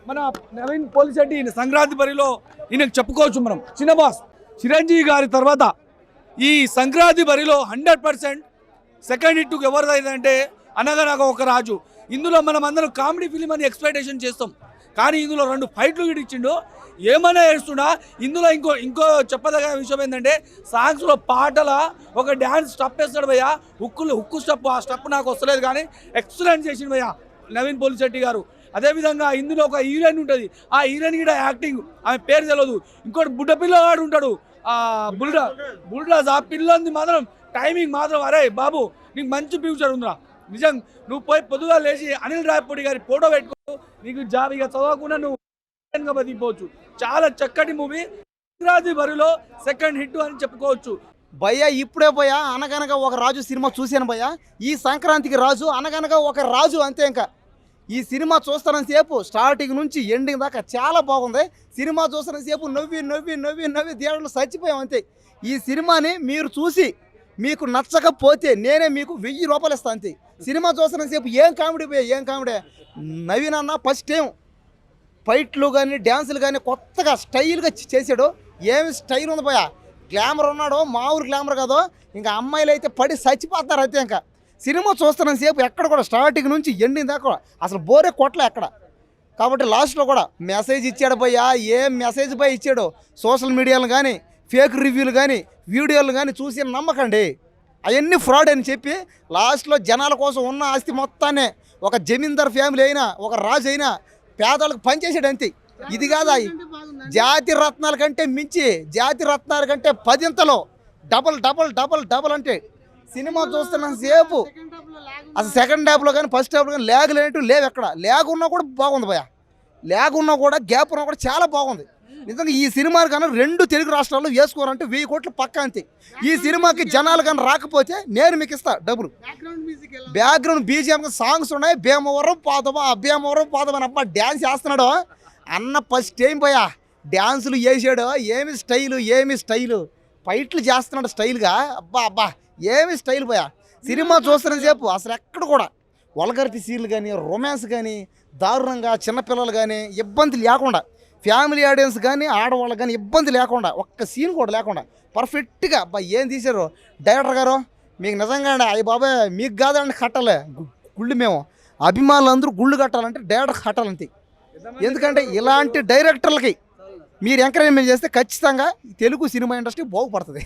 మన నవీన్ పోలిశెట్టి ఈయన సంక్రాంతి బరిలో ఈయనకు చెప్పుకోవచ్చు మనం చిన్న బాస్ చిరంజీవి గారి తర్వాత ఈ సంక్రాంతి బరిలో 100% సెకండ్ హిట్ ఎవరిదైందంటే అనగనగా ఒక రాజు. ఇందులో మనం అందరం కామెడీ ఫిలిం అని ఎక్స్పెక్టేషన్ చేస్తాం, కానీ ఇందులో 2 ఫైట్లు ఇచ్చిండు. ఏమైనా వేస్తున్నా ఇందులో ఇంకో చెప్పదగిన విషయం ఏంటంటే సాంగ్స్లో పాటల ఒక డ్యాన్స్ స్టెప్ వేస్తాడు భయ్యా, హుక్కు స్టెప్. ఆ స్టెప్ నాకు వస్తలేదు కానీ ఎక్సలెంట్ చేసిండు భయ్యా నవీన్ పోలిశెట్టి గారు. అదేవిధంగా ఇందులో ఒక హీరోయిన్ ఉంటుంది, ఆ హీరోయిన్ కూడా యాక్టింగ్, ఆమె పేరు తెలియదు. ఇంకోటి బుడ్డ పిల్లవాడు ఉంటాడు, బుల్రాజ్. ఆ పిల్లంది మాత్రం టైమింగ్ మాత్రం, అరే బాబు నీకు మంచి ఫ్యూచర్ ఉందిరా నిజం. నువ్వు పోయి పొద్దుగా లేచి అనిల్ రాయపూడి గారి ఫోటో పెట్టుకో, నీకు జాబ్ ఇక చదవకుండా నువ్వు బతికిపోవచ్చు. చాలా చక్కటి మూవీ, సంక్రాంతి బరిలో సెకండ్ హిట్ అని చెప్పుకోవచ్చు. భయ్యా ఇప్పుడే భయ్యా అనగనగా ఒక రాజు సినిమా చూశాను భయ్యా. ఈ సంక్రాంతికి రాజు అనగనగా ఒక రాజు అంతే. ఇంకా ఈ సినిమా చూస్తున్నంతసేపు స్టార్టింగ్ నుంచి ఎండింగ్ దాకా చాలా బాగుంది. సినిమా చూస్తున్నంతసేపు నవ్వి నవ్వి నవ్వి నవ్వి థియేటర్లో చచ్చిపోయాం అంతే. ఈ సినిమాని మీరు చూసి మీకు నచ్చకపోతే నేనే మీకు 1000 రూపాయలు ఇస్తాను అంతే. సినిమా చూస్తున్నంతసేపు ఏం కామెడీ భయ్యా, ఏం కామెడీ. నవీన్ అన్న ఫస్ట్ టైం ఫైట్లు కానీ డ్యాన్సులు కానీ కొత్తగా స్టైల్గా చేశాడు. ఏమి స్టైల్ ఉంది భయ్యా, గ్లామర్ ఉన్నాడు, మా ఊరు గ్లామర్ కాదు. ఇంకా అమ్మాయిలు అయితే పడి చచ్చిపోతారు అయితే. ఇంకా సినిమా చూస్తున్నంతసేపు ఎక్కడ కూడా స్టార్టింగ్ నుంచి ఎండింగ్ దాకా అసలు బోరే కొట్టలే ఎక్కడ. కాబట్టి లాస్ట్లో కూడా మెసేజ్ ఇచ్చాడు భయ్యా, ఏం మెసేజ్ భయ్య ఇచ్చాడు. సోషల్ మీడియాలు కానీ ఫేక్ రివ్యూలు కానీ వీడియోలు కానీ చూసి నమ్మకండి, అవన్నీ ఫ్రాడ్ అని చెప్పి లాస్ట్లో జనాల కోసం ఉన్న ఆస్తి మొత్తాన్ని ఒక జమీందార్ ఫ్యామిలీ అయినా ఒక రాజు అయినా పేదలకు పనిచేసాడు అంతే. ఇది కాదా జాతి రత్నాల కంటే మించి, జాతి రత్నాల కంటే 10 డబల్ డబల్ డబల్ డబల్ అంటే సినిమా చూస్తున్న సేపు అసలు సెకండ్ హాఫ్లో కానీ ఫస్ట్ హాఫ్లో కానీ ల్యాగ్ లేనట్టు లేవు. ఎక్కడ ల్యాగ్ ఉన్నా కూడా బాగుంది భయ్యా, ల్యాగ్ ఉన్నా కూడా గ్యాప్ ఉన్నా కూడా చాలా బాగుంది నిజంగా. ఈ సినిమా కానీ 2 తెలుగు రాష్ట్రాల్లో వేసుకోవాలంటే 1000 కోట్లు పక్కా అంతే. ఈ సినిమాకి జనాలు కానీ రాకపోతే నేను మీకు ఇస్తా డబ్బులు. బ్యాక్గ్రౌండ్ బీజిఎం సాంగ్స్ ఉన్నాయి, భీమవరం పాదమా భీమవరం పాదమని అబ్బా డ్యాన్స్ చేస్తున్నాడు అన్న. ఫస్ట్ టైం పోయా డ్యాన్సులు వేసాడు, ఏమి స్టైలు ఫైట్లు చేస్తున్నాడు స్టైల్గా. అబ్బా అబ్బా ఏమి స్టైల్ పోయా. సినిమా చూస్తున్న సేపు అసలు ఎక్కడ కూడా వల్గరిటీ సీన్లు కానీ రొమాన్స్ కానీ దారుణంగా చిన్నపిల్లలు కానీ ఇబ్బంది లేకుండా, ఫ్యామిలీ ఆడియన్స్ కానీ ఆడవాళ్ళకి కానీ ఇబ్బంది లేకుండా, ఒక్క సీన్ కూడా లేకుండా పర్ఫెక్ట్గా అబ్బా ఏం తీశారు డైరెక్టర్ గారు. మీకు నిజంగా అయ్యి బాబాయ్ మీకు కాదండి కట్టాలి గుళ్ళు, మేము అభిమానులు అందరూ గుళ్ళు కట్టాలంటే డైరెక్టర్ కట్టాలంతే. ఎందుకంటే ఇలాంటి డైరెక్టర్లకి మీరు ఎంకరేజ్మెంట్ చేస్తే ఖచ్చితంగా తెలుగు సినిమా ఇండస్ట్రీ బాగుపడుతుంది.